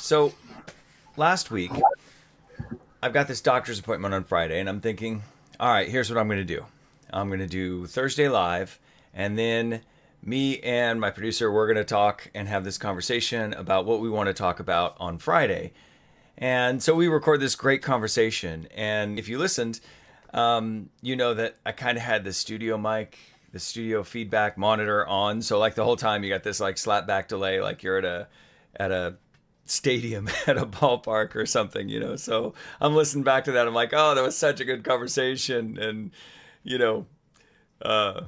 So last week, I've got this doctor's appointment on Friday, and I'm thinking, all right, here's what I'm going to do. I'm going to do Thursday Live, and then me and my producer, we're going to talk and have this conversation about what we want to talk about on Friday. And so we record this great conversation. And if you listened, you know that I kind of had the studio mic, the studio feedback monitor on. So like the whole time you got this like slap back delay, like you're at a stadium at a ballpark or something, So I'm listening back to that. I'm like, oh, that was such a good conversation. And, you know, uh,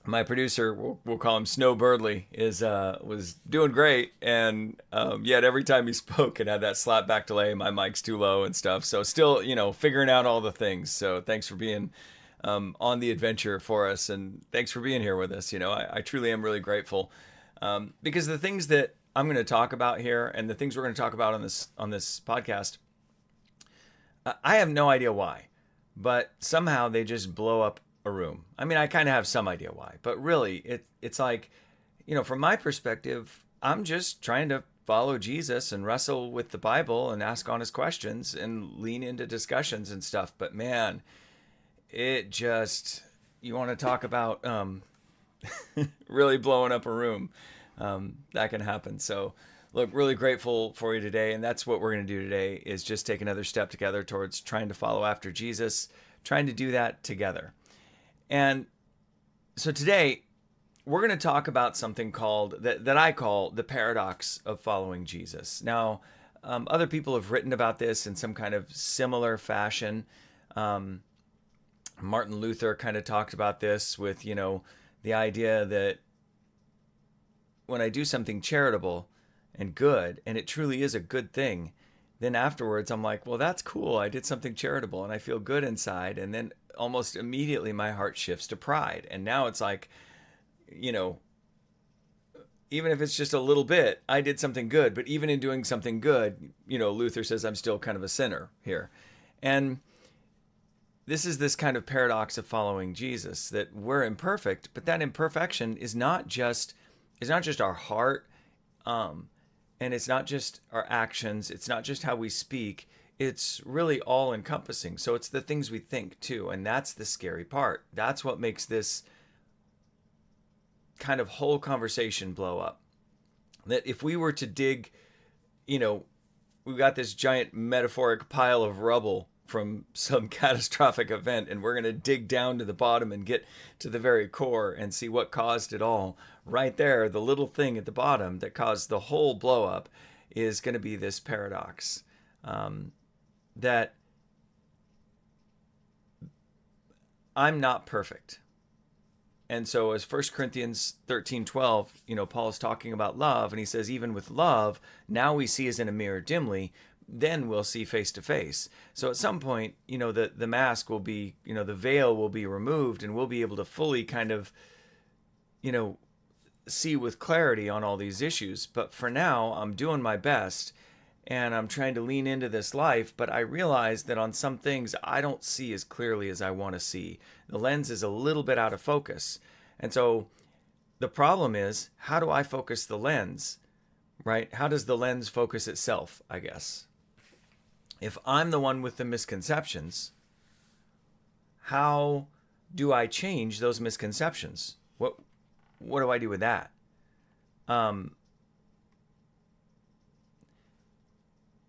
my producer, we'll call him Snow Birdley, is was doing great, and yet every time he spoke, it had that slap back delay. My mic's too low and stuff. So still, figuring out all the things. So thanks for being on the adventure for us, and thanks for being here with us. I truly am really grateful because the things that I'm going to talk about here, and the things we're going to talk about on this podcast, I have no idea why, but somehow they just blow up a room. I mean, I kind of have some idea why, but really, it's like, from my perspective, I'm just trying to follow Jesus and wrestle with the Bible and ask honest questions and lean into discussions and stuff. But man, it just, you want to talk about really blowing up a room. That can happen. So look, really grateful for you today. And that's what we're going to do today, is just take another step together towards trying to follow after Jesus, trying to do that together. And so today we're going to talk about something called that I call the paradox of following Jesus. Now, other people have written about this in some kind of similar fashion. Martin Luther kind of talked about this with, the idea that when I do something charitable and good, and it truly is a good thing, then afterwards I'm like, well, that's cool. I did something charitable and I feel good inside. And then almost immediately my heart shifts to pride. And now it's like, even if it's just a little bit, I did something good. But even in doing something good, Luther says I'm still kind of a sinner here. And this is this kind of paradox of following Jesus, that we're imperfect, but that imperfection is not just our heart, and it's not just our actions, it's not just how we speak, it's really all encompassing. So it's the things we think too, and that's the scary part. That's what makes this kind of whole conversation blow up. That if we were to dig, we've got this giant metaphoric pile of rubble from some catastrophic event, and we're going to dig down to the bottom and get to the very core and see what caused it all. Right there, the little thing at the bottom that caused the whole blow up is going to be this paradox, that I'm not perfect. And so as 1 Corinthians 13:12, Paul is talking about love, and he says, even with love, now we see as in a mirror dimly, then we'll see face to face. So at some point, the mask will be, the veil will be removed, and we'll be able to fully kind of, see with clarity on all these issues. But for now, I'm doing my best, and I'm trying to lean into this life, but I realize that on some things I don't see as clearly as I want to see. The lens is a little bit out of focus. And so the problem is, how do I focus the lens, right? How does the lens focus itself, I guess? If I'm the one with the misconceptions, how do I change those misconceptions? What do I do with that?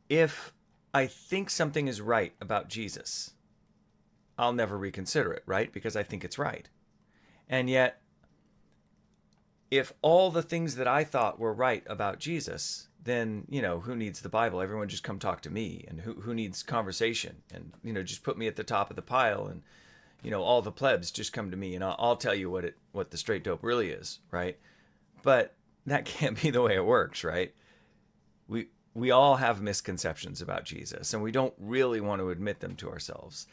If I think something is right about Jesus, I'll never reconsider it, right? Because I think it's right. And yet, if all the things that I thought were right about Jesus, then, who needs the Bible? Everyone just come talk to me. And who needs conversation? And, just put me at the top of the pile, and, all the plebs just come to me, and I'll tell you what the straight dope really is, right? But that can't be the way it works, right? We all have misconceptions about Jesus, and we don't really want to admit them to ourselves.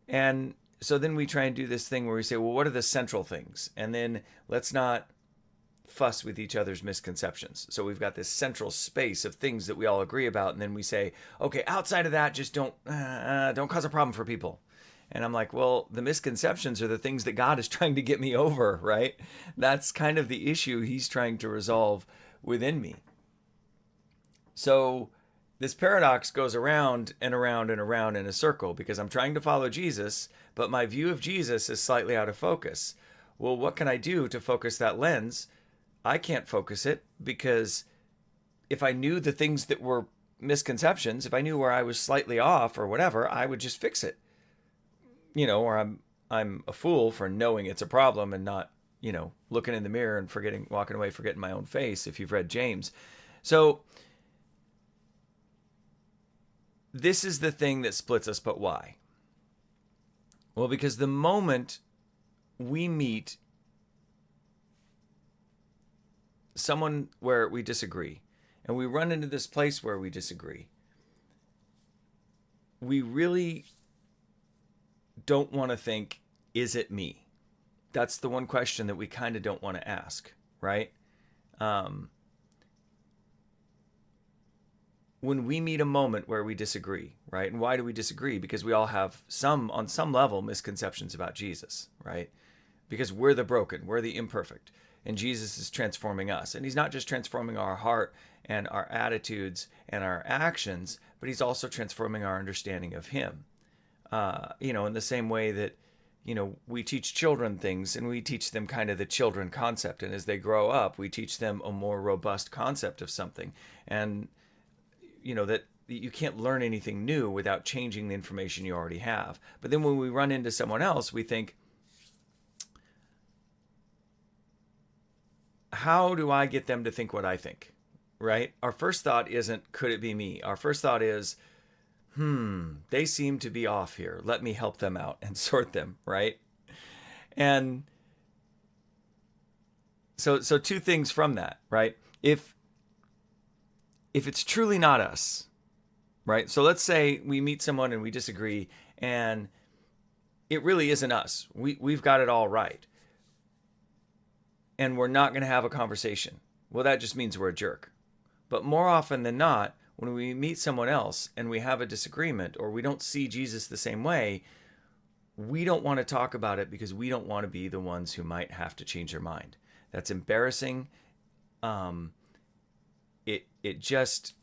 And so then we try and do this thing where we say, well, what are the central things? And then let's not fuss with each other's misconceptions. So we've got this central space of things that we all agree about, and then we say, okay, outside of that, just don't cause a problem for people. And I'm like, well, the misconceptions are the things that God is trying to get me over, right? That's kind of the issue he's trying to resolve within me. So this paradox goes around and around and around in a circle because I'm trying to follow Jesus, but my view of Jesus is slightly out of focus. Well, what can I do to focus that lens? I can't focus it because if I knew the things that were misconceptions, if I knew where I was slightly off or whatever, I would just fix it. Or I'm a fool for knowing it's a problem and not, looking in the mirror and walking away, forgetting my own face, if you've read James. So this is the thing that splits us, but why? Well, because the moment we meet someone where we disagree, and we run into this place where we disagree, we really don't want to think, is it me? That's the one question that we kind of don't want to ask, right? When we meet a moment where we disagree, right? And why do we disagree? Because we all have on some level, misconceptions about Jesus, right? Because we're the broken, we're the imperfect, and Jesus is transforming us. And he's not just transforming our heart and our attitudes and our actions, but he's also transforming our understanding of him. In the same way that, we teach children things and we teach them kind of the children concept. And as they grow up, we teach them a more robust concept of something. And, that you can't learn anything new without changing the information you already have. But then when we run into someone else, we think, how do I get them to think what I think? Right? Our first thought isn't, could it be me? Our first thought is, they seem to be off here. Let me help them out and sort them, right? And so two things from that, right? If it's truly not us, right? So let's say we meet someone and we disagree and it really isn't us. We've got it all right. And we're not going to have a conversation. Well, that just means we're a jerk. But more often than not, when we meet someone else and we have a disagreement or we don't see Jesus the same way, we don't want to talk about it because we don't want to be the ones who might have to change their mind. That's embarrassing. It just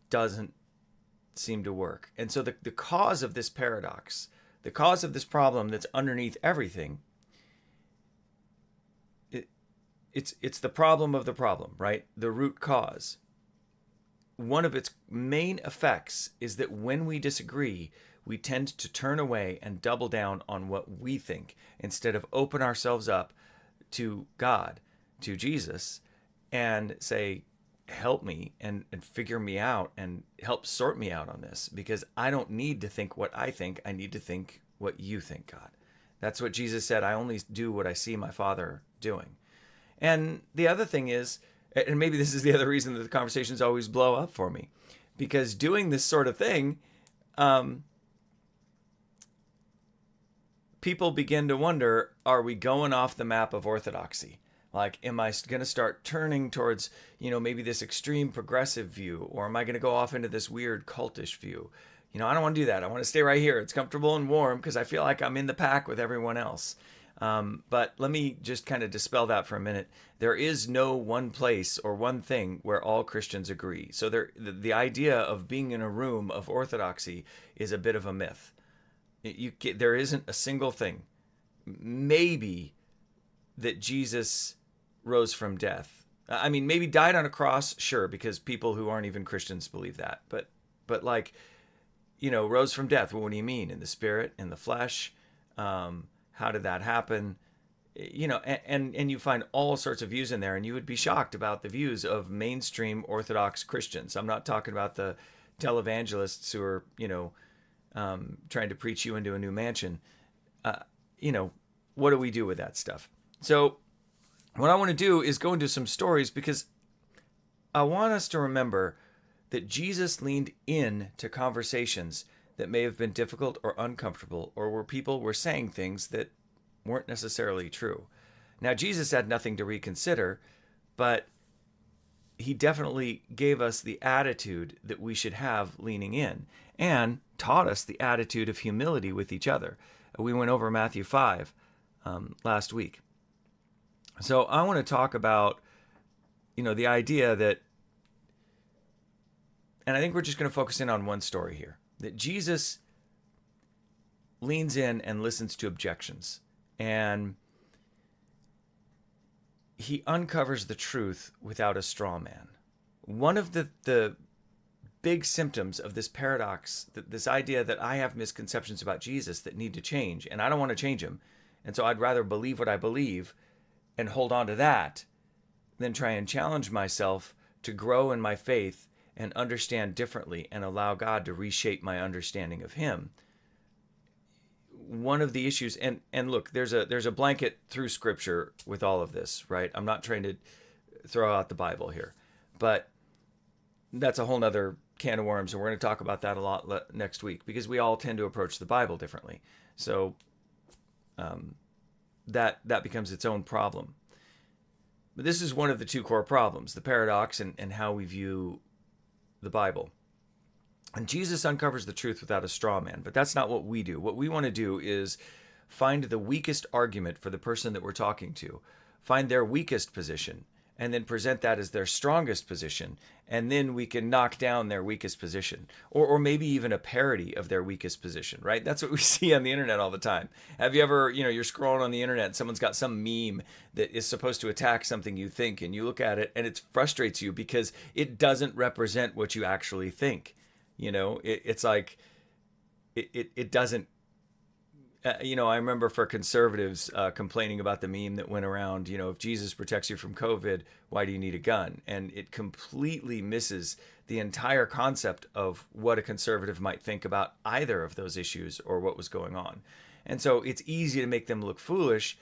doesn't seem to work. And so the cause of this paradox, the cause of this problem that's underneath everything, it's the problem of the problem, right? The root cause. One of its main effects is that when we disagree, we tend to turn away and double down on what we think instead of open ourselves up to God, to Jesus, and say, help me and figure me out and help sort me out on this, because I don't need to think what I think. I need to think what you think, God. That's what Jesus said. I only do what I see my Father doing. And the other thing is, and maybe this is the other reason that the conversations always blow up for me, because doing this sort of thing, people begin to wonder, are we going off the map of orthodoxy? Like, am I going to start turning towards, maybe this extreme progressive view, or am I going to go off into this weird cultish view? I don't want to do that. I want to stay right here. It's comfortable and warm because I feel like I'm in the pack with everyone else. But let me just kind of dispel that for a minute. There is no one place or one thing where all Christians agree. So the idea of being in a room of orthodoxy is a bit of a myth. There isn't a single thing. Maybe that Jesus rose from death. I mean, maybe died on a cross, sure, because people who aren't even Christians believe that. But like, rose from death. Well, what do you mean? In the spirit, in the flesh? How did that happen? And you find all sorts of views in there, and you would be shocked about the views of mainstream Orthodox Christians. I'm not talking about the televangelists who are, trying to preach you into a new mansion. What do we do with that stuff? So what I want to do is go into some stories, because I want us to remember that Jesus leaned in to conversations that may have been difficult or uncomfortable, or where people were saying things that weren't necessarily true. Now, Jesus had nothing to reconsider, but he definitely gave us the attitude that we should have leaning in, and taught us the attitude of humility with each other. We went over Matthew 5 last week. So I want to talk about, the idea that And I think we're just going to focus in on one story here, that Jesus leans in and listens to objections. And he uncovers the truth without a straw man. One of the big symptoms of this paradox, this idea that I have misconceptions about Jesus that need to change, and I don't want to change him. And so I'd rather believe what I believe and hold on to that than try and challenge myself to grow in my faith and understand differently and allow God to reshape my understanding of him. One of the issues, and look, there's a blanket through scripture with all of this, right? I'm not trying to throw out the Bible here, but that's a whole nother can of worms, and we're going to talk about that a lot next week, because we all tend to approach the Bible differently. So that becomes its own problem. But this is one of the two core problems, the paradox and how we view the Bible. And Jesus uncovers the truth without a straw man, but that's not what we do. What we want to do is find the weakest argument for the person that we're talking to, find their weakest position, and then present that as their strongest position, and then we can knock down their weakest position, or maybe even a parody of their weakest position, right? That's what we see on the internet all the time. Have you ever, you're scrolling on the internet and someone's got some meme that is supposed to attack something you think, and you look at it and it frustrates you because it doesn't represent what you actually think. It's like it doesn't. I remember for conservatives complaining about the meme that went around, if Jesus protects you from COVID, why do you need a gun? And it completely misses the entire concept of what a conservative might think about either of those issues or what was going on. And so it's easy to make them look foolish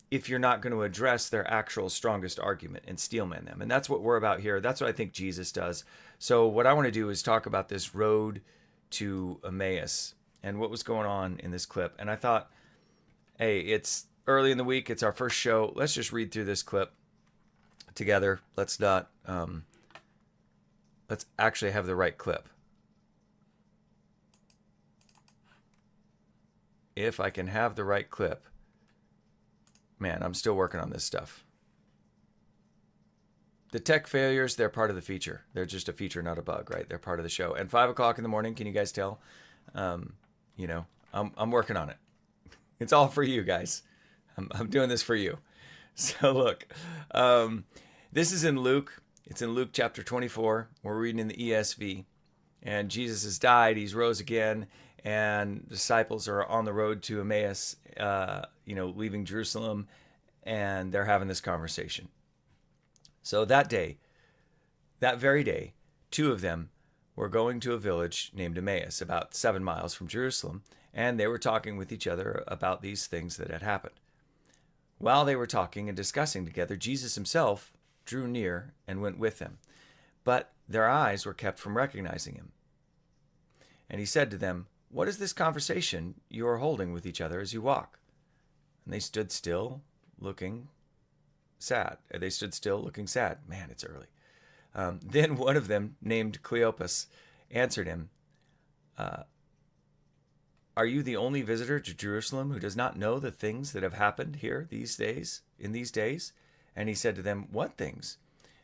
if you're not going to address their actual strongest argument and steelman them. And that's what we're about here. That's what I think Jesus does. So what I want to do is talk about this road to Emmaus and what was going on in this clip. And I thought, hey, it's early in the week. It's our first show. Let's just read through this clip together. Let's not, let's actually have the right clip. If I can have the right clip. Man, I'm still working on this stuff. The tech failures, they're part of the feature. They're just a feature, not a bug, right? They're part of the show. And 5 o'clock in the morning, can you guys tell? I'm working on it. It's all for you guys. I'm doing this for you. So look, this is in Luke. It's in Luke chapter 24. We're reading in the ESV. And Jesus has died. He's rose again. And the disciples are on the road to Emmaus, leaving Jerusalem. And they're having this conversation. So that very day, 2 of them were going to a village named Emmaus, about 7 miles from Jerusalem, and they were talking with each other about these things that had happened. While they were talking and discussing together, Jesus himself drew near and went with them, but their eyes were kept from recognizing him. And he said to them, "What is this conversation you are holding with each other as you walk?" And they stood still, looking sad. Man, it's early. Then one of them, named Cleopas, answered him, "Are you the only visitor to Jerusalem who does not know the things that have happened here in these days? And he said to them, "What things?"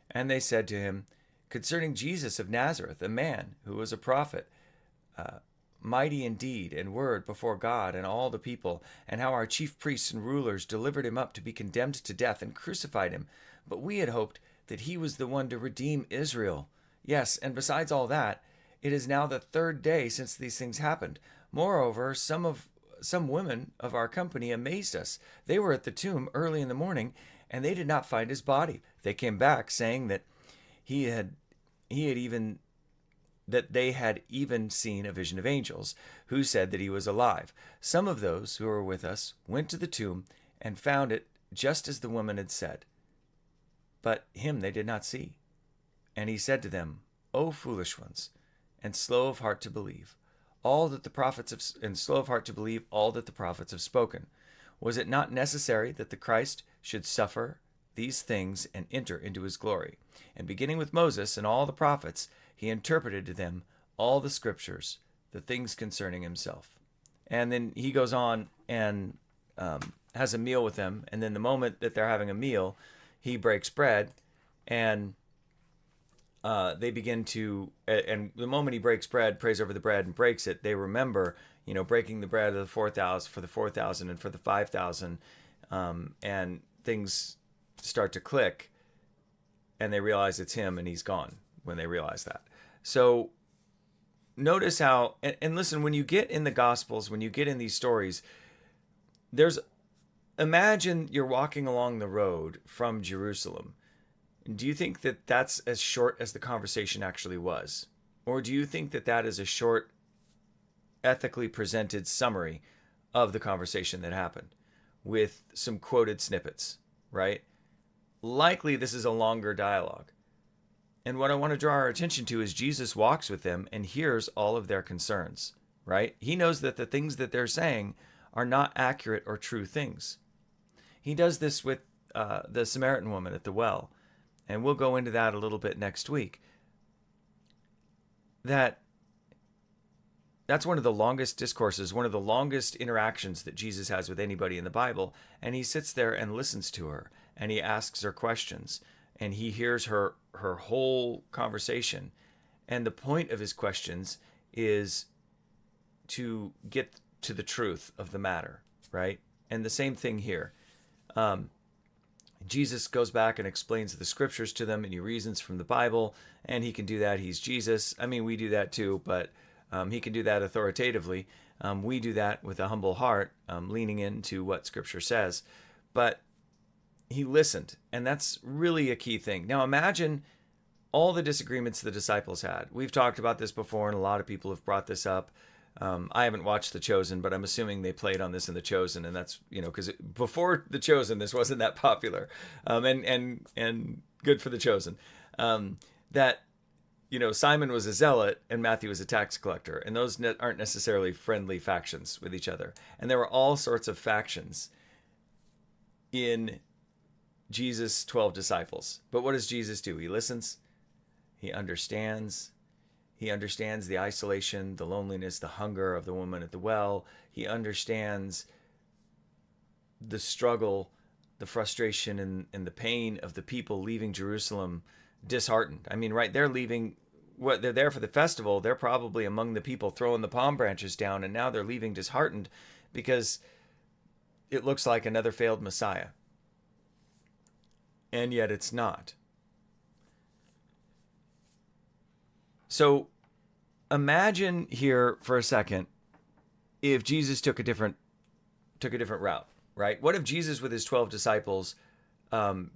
And they said to him, "Concerning Jesus of Nazareth, a man who was a prophet, mighty in deed and word before God and all the people, and how our chief priests and rulers delivered him up to be condemned to death and crucified him. But we had hoped that he was the one to redeem Israel. Yes, and besides all that, it is now the 3rd day since these things happened. Moreover, some women of our company amazed us. They were at the tomb early in the morning, and they did not find his body. They came back saying that they had even seen a vision of angels, who said that he was alive. Some of those who were with us went to the tomb and found it just as the woman had said, but him they did not see." And he said to them, "O foolish ones, and slow of heart to believe all that the prophets have spoken. Was it not necessary that the Christ should suffer these things and enter into his glory? And beginning with Moses and all the prophets, he interpreted to them all the scriptures, the things concerning himself." And then he goes on and has a meal with them. And then the moment that they're having a meal, he breaks bread and they begin to, and the moment he breaks bread, prays over the bread and breaks it, they remember, breaking the bread of the 4,000 for the 4,000 and for the 5,000, and things start to click, and they realize it's him, and he's gone when they realize that. So notice how, and listen, when you get in the Gospels, when you get in these stories, imagine you're walking along the road from Jerusalem. Do you think that that's as short as the conversation actually was? Or do you think that that is a short, ethically presented summary of the conversation that happened with some quoted snippets, right? Likely this is a longer dialogue. And what I want to draw our attention to is Jesus walks with them and hears all of their concerns, right? He knows that the things that they're saying are not accurate or true things. He does this with the Samaritan woman at the well. And we'll go into that a little bit next week. That's one of the longest discourses, one of the longest interactions that Jesus has with anybody in the Bible. And he sits there and listens to her, and he asks her questions, and he hears her whole conversation. And the point of his questions is to get to the truth of the matter, right? And the same thing here. Jesus goes back and explains the scriptures to them, and he reasons from the Bible, and he can do that. He's Jesus. I mean, we do that too, but he can do that authoritatively. We do that with a humble heart, leaning into what scripture says. But he listened, and that's really a key thing. Now imagine all the disagreements the disciples had. We've talked about this before, and a lot of people have brought this up. I haven't watched The Chosen, but I'm assuming they played on this in The Chosen, and that's, because before The Chosen, this wasn't that popular, and good for The Chosen. That, Simon was a zealot and Matthew was a tax collector, and those aren't necessarily friendly factions with each other. And there were all sorts of factions in Jesus' 12 disciples. But what does Jesus do? He listens. He understands. He understands the isolation, the loneliness, the hunger of the woman at the well. He understands the struggle, the frustration, and the pain of the people leaving Jerusalem disheartened. I mean, right, they're leaving. They're there for the festival. They're probably among the people throwing the palm branches down, and now they're leaving disheartened because it looks like another failed Messiah. And yet it's not. So imagine here for a second if Jesus took a different route, right? What if Jesus with his 12 disciples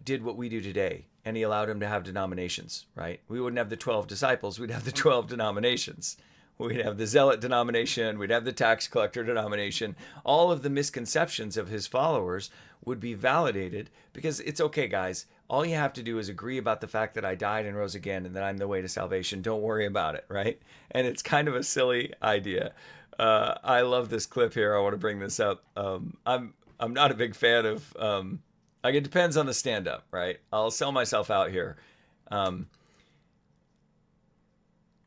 did what we do today, and he allowed them to have denominations, right? We wouldn't have the 12 disciples, we'd have the 12 denominations. We'd have the zealot denomination, we'd have the tax collector denomination. All of the misconceptions of his followers would be validated, because it's okay, guys. All you have to do is agree about the fact that I died and rose again and that I'm the way to salvation. Don't worry about it, right? And it's kind of a silly idea. I love this clip here. I want to bring this up. I'm not a big fan of, it depends on the stand-up, right? I'll sell myself out here.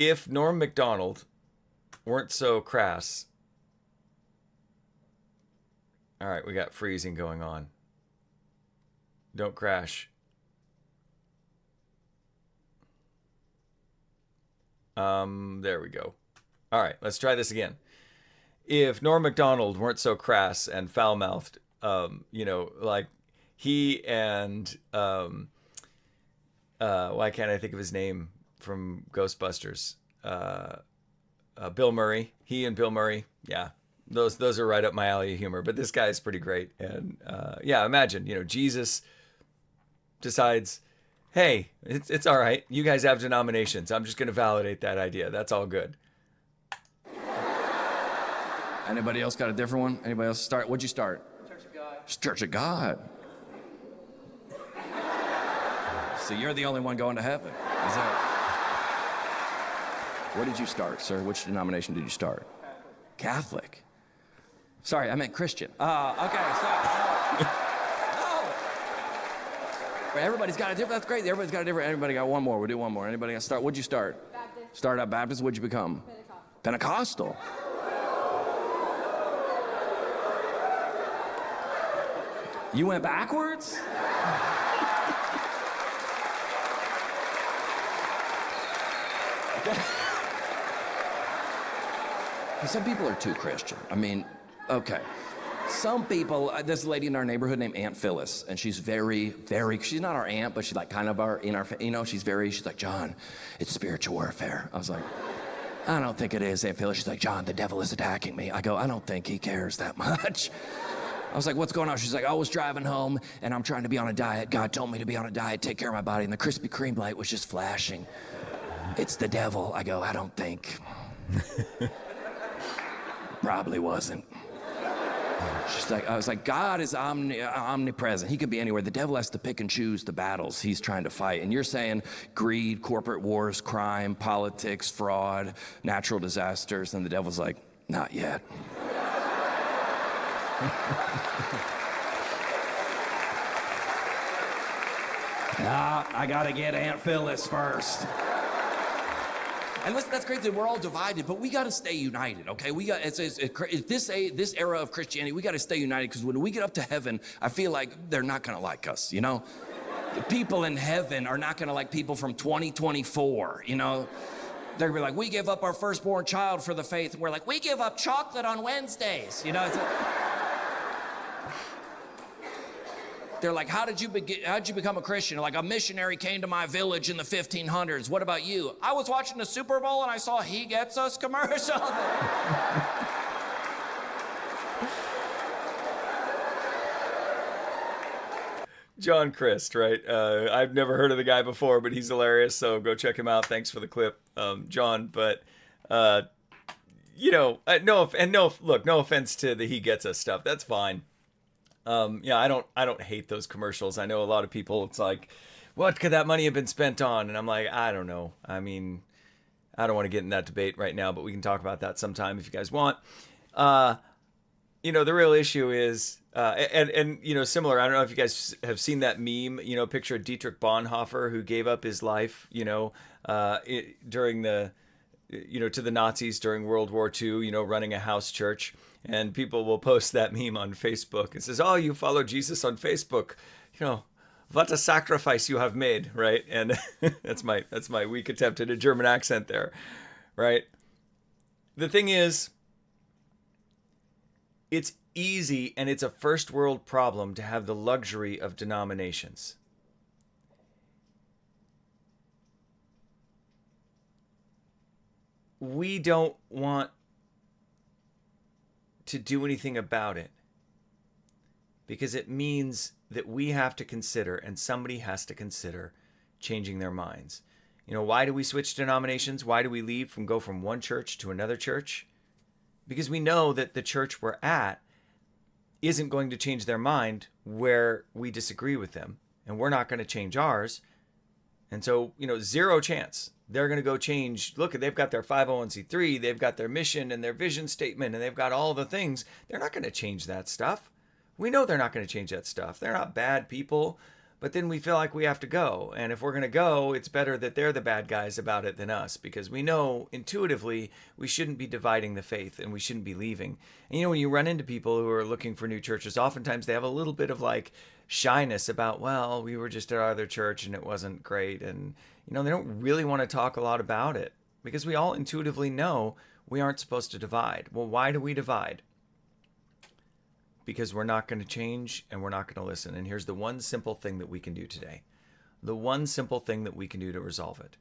If Norm Macdonald weren't so crass. All right, we got freezing going on. Don't crash. There we go. All right, let's try this again. If Norm Macdonald weren't so crass and foul-mouthed, like he and why can't I think of his name from Ghostbusters? Bill Murray. He and Bill Murray. Yeah, those are right up my alley of humor. But this guy is pretty great. And imagine, Jesus decides, hey, it's all right. You guys have denominations. I'm just going to validate that idea. That's all good. Anybody else got a different one? Anybody else start? What'd you start? Church of God. Church of God. So you're the only one going to heaven. Is that? Where did you start, sir? Which denomination did you start? Catholic. Sorry, I meant Christian. Okay, so. No. Everybody's got a different. That's great. Everybody's got a different. Everybody got one more. We'll do one more. Anybody got to start? What'd you start? Baptist. Started out Baptist. What'd you become? Pentecostal. Pentecostal. You went backwards? Some people are too Christian. I mean, okay. Some people, there's a lady in our neighborhood named Aunt Phyllis, and she's she's not our aunt, but she's like kind of she's like, John, it's spiritual warfare. I was like, I don't think it is, Aunt Phyllis. She's like, John, the devil is attacking me. I go, I don't think he cares that much. I was like, what's going on? She's like, I was driving home, and I'm trying to be on a diet. God told me to be on a diet, take care of my body, and the Krispy Kreme light was just flashing. It's the devil. I go, I don't think. Probably wasn't. She's like, I was like, God is omnipresent. He could be anywhere. The devil has to pick and choose the battles he's trying to fight. And you're saying greed, corporate wars, crime, politics, fraud, natural disasters. And the devil's like, not yet. Nah, I gotta get Aunt Phyllis first. And listen, that's great that we're all divided, but we got to stay united, okay? We got this era of Christianity. We got to stay united, because when we get up to heaven, I feel like they're not going to like us, you know? The people in heaven are not going to like people from 2024, you know? They're going to be like, we give up our firstborn child for the faith, and we're like, we give up chocolate on Wednesdays, you know? They're like, how'd you become a Christian? Like, a missionary came to my village in the 1500s. What about you? I was watching the Super Bowl and I saw He Gets Us commercial. John Christ, right? I've never heard of the guy before, but he's hilarious. So go check him out. Thanks for the clip, John. But no offense to the He Gets Us stuff. That's fine. I don't hate those commercials. I know a lot of people, it's like, what could that money have been spent on? And I'm like, I don't know. I mean, I don't want to get in that debate right now, but we can talk about that sometime if you guys want. The real issue is, similar, I don't know if you guys have seen that meme, picture of Dietrich Bonhoeffer, who gave up his life, during to the Nazis during World War II, running a house church. And people will post that meme on Facebook. It says, oh, you follow Jesus on Facebook. What a sacrifice you have made, right? And that's my weak attempt at a German accent there, right? The thing is, it's easy and it's a first world problem to have the luxury of denominations. We don't want to do anything about it, because it means that we have to consider, and somebody has to consider, changing their minds. Why do we switch denominations? Why do we go from one church to another church? Because we know that the church we're at isn't going to change their mind where we disagree with them, and we're not going to change ours. And so, zero chance they're going to go change. Look, they've got their 501c3, they've got their mission and their vision statement, and they've got all the things. They're not going to change that stuff. We know they're not going to change that stuff. They're not bad people, but then we feel like we have to go. And if we're going to go, it's better that they're the bad guys about it than us, because we know intuitively we shouldn't be dividing the faith and we shouldn't be leaving. And when you run into people who are looking for new churches, oftentimes they have a little bit of like shyness about, well, we were just at our other church and it wasn't great. And, they don't really want to talk a lot about it, because we all intuitively know we aren't supposed to divide. Well, why do we divide? Because we're not going to change and we're not going to listen. And here's the one simple thing that we can do today. The one simple thing that we can do to resolve it.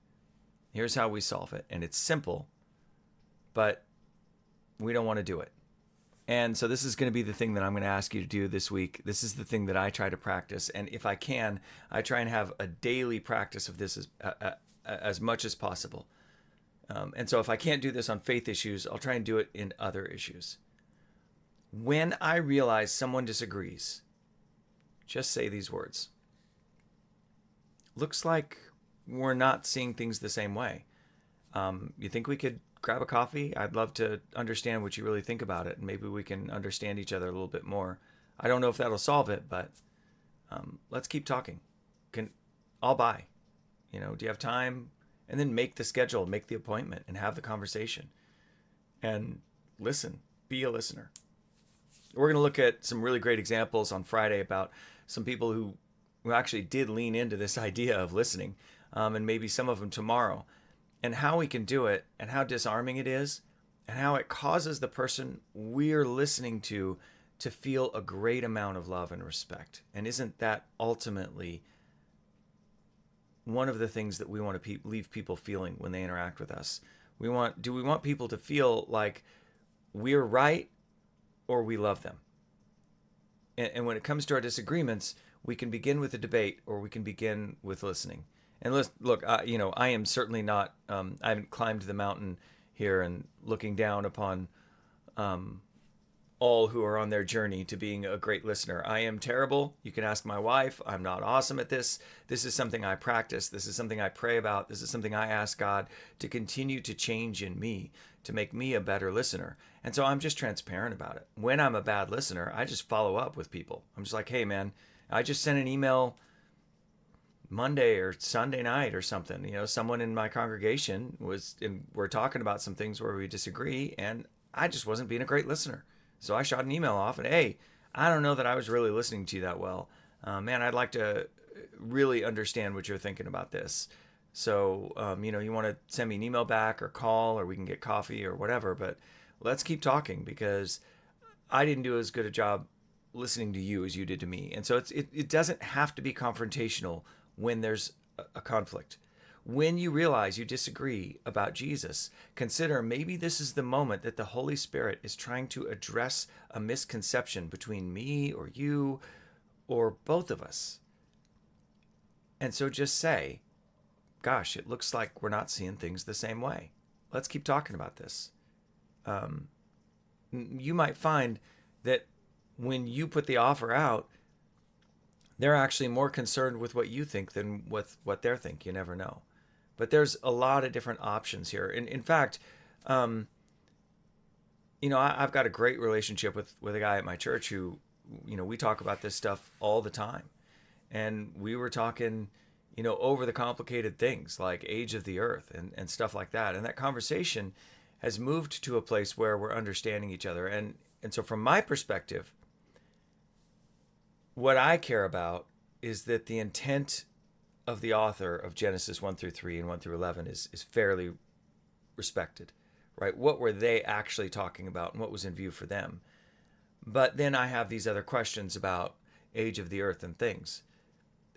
Here's how we solve it. And it's simple, but we don't want to do it. And so this is going to be the thing that I'm going to ask you to do this week. This is the thing that I try to practice. And if I can, I try and have a daily practice of this as much as possible. And so if I can't do this on faith issues, I'll try and do it in other issues. When I realize someone disagrees, just say these words. Looks like we're not seeing things the same way. You think we could grab a coffee? I'd love to understand what you really think about it, and maybe we can understand each other a little bit more. I don't know if that'll solve it, but let's keep talking. I'll buy. Do you have time? And then make the schedule, make the appointment, and have the conversation. And listen. Be a listener. We're going to look at some really great examples on Friday about some people who actually did lean into this idea of listening, and maybe some of them tomorrow. and how we can do it and how disarming it is and how it causes the person we're listening to feel a great amount of love and respect. And isn't that ultimately one of the things that we want to leave people feeling when they interact with us? Do we want people to feel like we're right or we love them? And when it comes to our disagreements, we can begin with a debate or we can begin with listening. And look, I am certainly not, I haven't climbed the mountain here and looking down upon all who are on their journey to being a great listener. I am terrible. You can ask my wife. I'm not awesome at this. This is something I practice. This is something I pray about. This is something I ask God to continue to change in me, to make me a better listener. And so I'm just transparent about it. When I'm a bad listener, I just follow up with people. I'm just like, hey, man, I just sent an email Monday or Sunday night or something. Someone in my congregation we're talking about some things where we disagree, and I just wasn't being a great listener. So I shot an email off and, hey, I don't know that I was really listening to you that well. Man, I'd like to really understand what you're thinking about this. So, you want to send me an email back or call, or we can get coffee or whatever, but let's keep talking, because I didn't do as good a job listening to you as you did to me. And so it doesn't have to be confrontational when there's a conflict. When you realize you disagree about Jesus, consider maybe this is the moment that the Holy Spirit is trying to address a misconception between me or you or both of us. And so just say, gosh, it looks like we're not seeing things the same way. Let's keep talking about this. You might find that when you put the offer out, they're actually more concerned with what you think than with what they think. You never know. But there's a lot of different options here. In fact, I've got a great relationship with a guy at my church who, we talk about this stuff all the time. And we were talking, over the complicated things like age of the earth and stuff like that. And that conversation has moved to a place where we're understanding each other. And so from my perspective, what I care about is that the intent of the author of Genesis 1 through 3 and 1 through 11 is fairly respected, right? What were they actually talking about and what was in view for them? But then I have these other questions about age of the earth and things.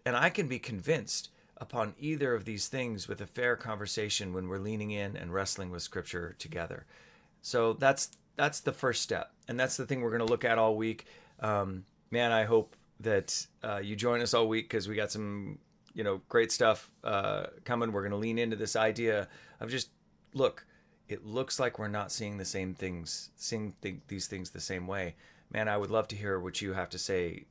And I can be convinced upon either of these things with a fair conversation when we're leaning in and wrestling with Scripture together. So that's the first step. And that's the thing we're going to look at all week. Man, I hope that you join us all week, because we got some great stuff coming. We're going to lean into this idea of just, look, it looks like we're not seeing the same things, these things the same way. Man, I would love to hear what you have to say,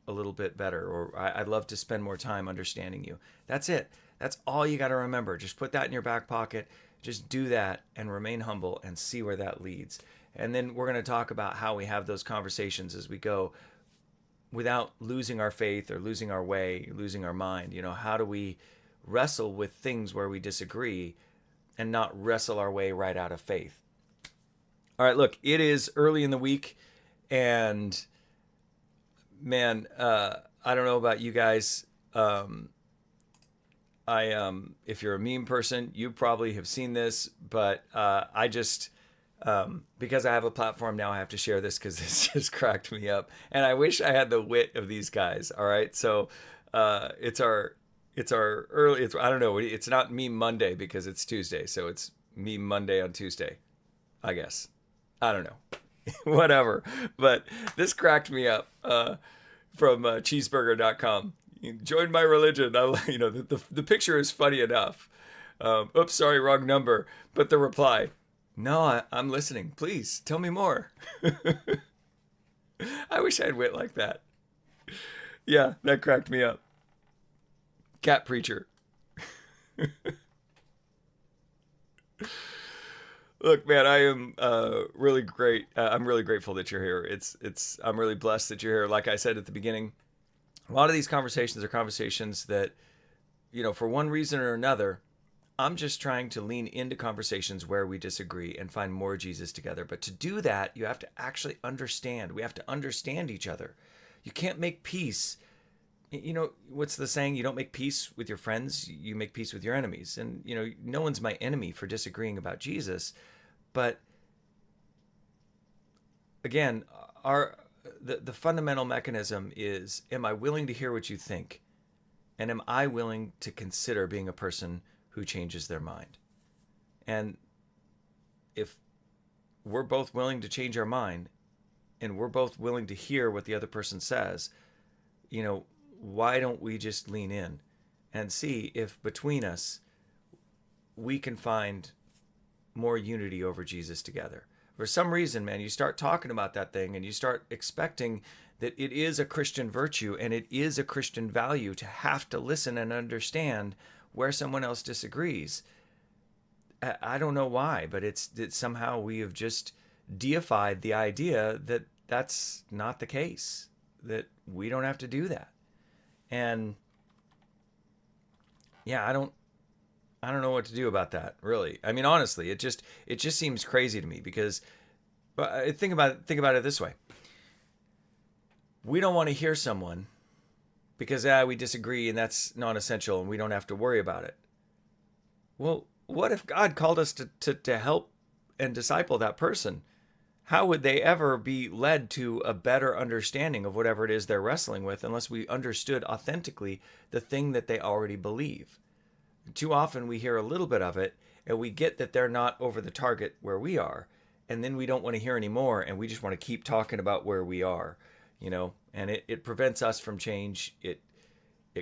a little bit better, or I'd love to spend more time understanding you. That's it. That's all you got to remember. Just put that in your back pocket. Just do that and remain humble and see where that leads. And then we're going to talk about how we have those conversations as we go without losing our faith or losing our way, losing our mind. How do we wrestle with things where we disagree and not wrestle our way right out of faith? All right, look, it is early in the week, and man, I don't know about you guys. If you're a meme person, you probably have seen this, but I just, because I have a platform now, I have to share this because this just cracked me up. And I wish I had the wit of these guys. All right. So it's our early, I don't know. It's not Meme Monday because it's Tuesday. So it's Meme Monday on Tuesday, I guess. I don't know. Whatever. But this cracked me up from cheeseburger.com. Join my religion. The picture is funny enough. Oops, sorry, wrong number. But the reply, no, I'm listening. Please tell me more. I wish I had wit like that. Yeah, that cracked me up. Cat preacher. Look, man, I am really great. I'm really grateful that you're here. I'm really blessed that you're here. Like I said at the beginning, a lot of these conversations are conversations that, for one reason or another, I'm just trying to lean into conversations where we disagree and find more Jesus together. But to do that, you have to actually understand. We have to understand each other. You can't make peace You know, what's the saying? You don't make peace with your friends, you make peace with your enemies. And, you know, no one's my enemy for disagreeing about Jesus. But again, the fundamental mechanism is, am I willing to hear what you think? And am I willing to consider being a person who changes their mind? And if we're both willing to change our mind and we're both willing to hear what the other person says, you know, why don't we just lean in and see if between us we can find more unity over Jesus together? For some reason, man, you start talking about that thing and you start expecting that it is a Christian virtue and it is a Christian value to have to listen and understand where someone else disagrees. I don't know why, but it's that somehow we have just deified the idea that that's not the case, that we don't have to do that. And yeah, I don't know what to do about that, really. I mean, honestly, it just seems crazy to me because, but think about it this way. We don't want to hear someone because we disagree and that's non-essential and we don't have to worry about it. Well, what if God called us to help and disciple that person? How would they ever be led to a better understanding of whatever it is they're wrestling with unless we understood authentically the thing that they already believe? Too often we hear a little bit of it and we get that they're not over the target where we are. And then we don't want to hear any more and we just want to keep talking about where we are, you know, and it prevents us from change. It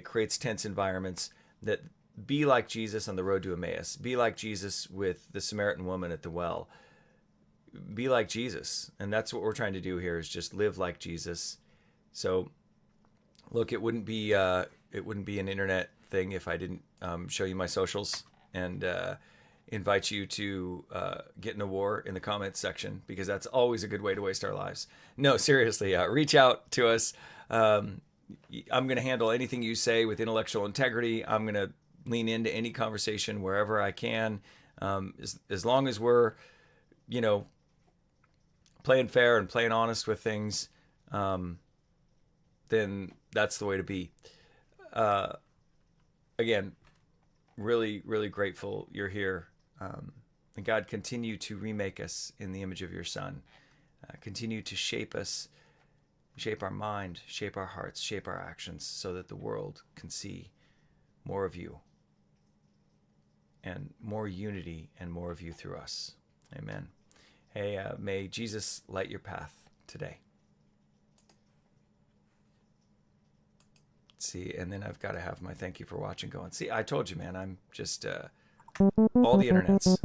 creates tense environments. That be like Jesus on the road to Emmaus. Be like Jesus with the Samaritan woman at the well. Be like Jesus. And that's what we're trying to do here, is just live like Jesus. So look, it wouldn't be an internet thing if I didn't show you my socials and invite you to get in a war in the comments section, because that's always a good way to waste our lives. No, seriously, reach out to us. I'm going to handle anything you say with intellectual integrity. I'm going to lean into any conversation wherever I can, as long as we're, you know, playing fair and playing honest with things. Then that's the way to be. Again, really, really grateful you're here. And God, continue to remake us in the image of your Son. Continue to shape us, shape our mind, shape our hearts, shape our actions, so that the world can see more of you and more unity and more of you through us. Amen. Hey, may Jesus light your path today. See, and then I've got to have my thank you for watching going. See, I told you, man, I'm just all the internets.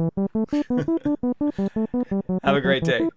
Have a great day.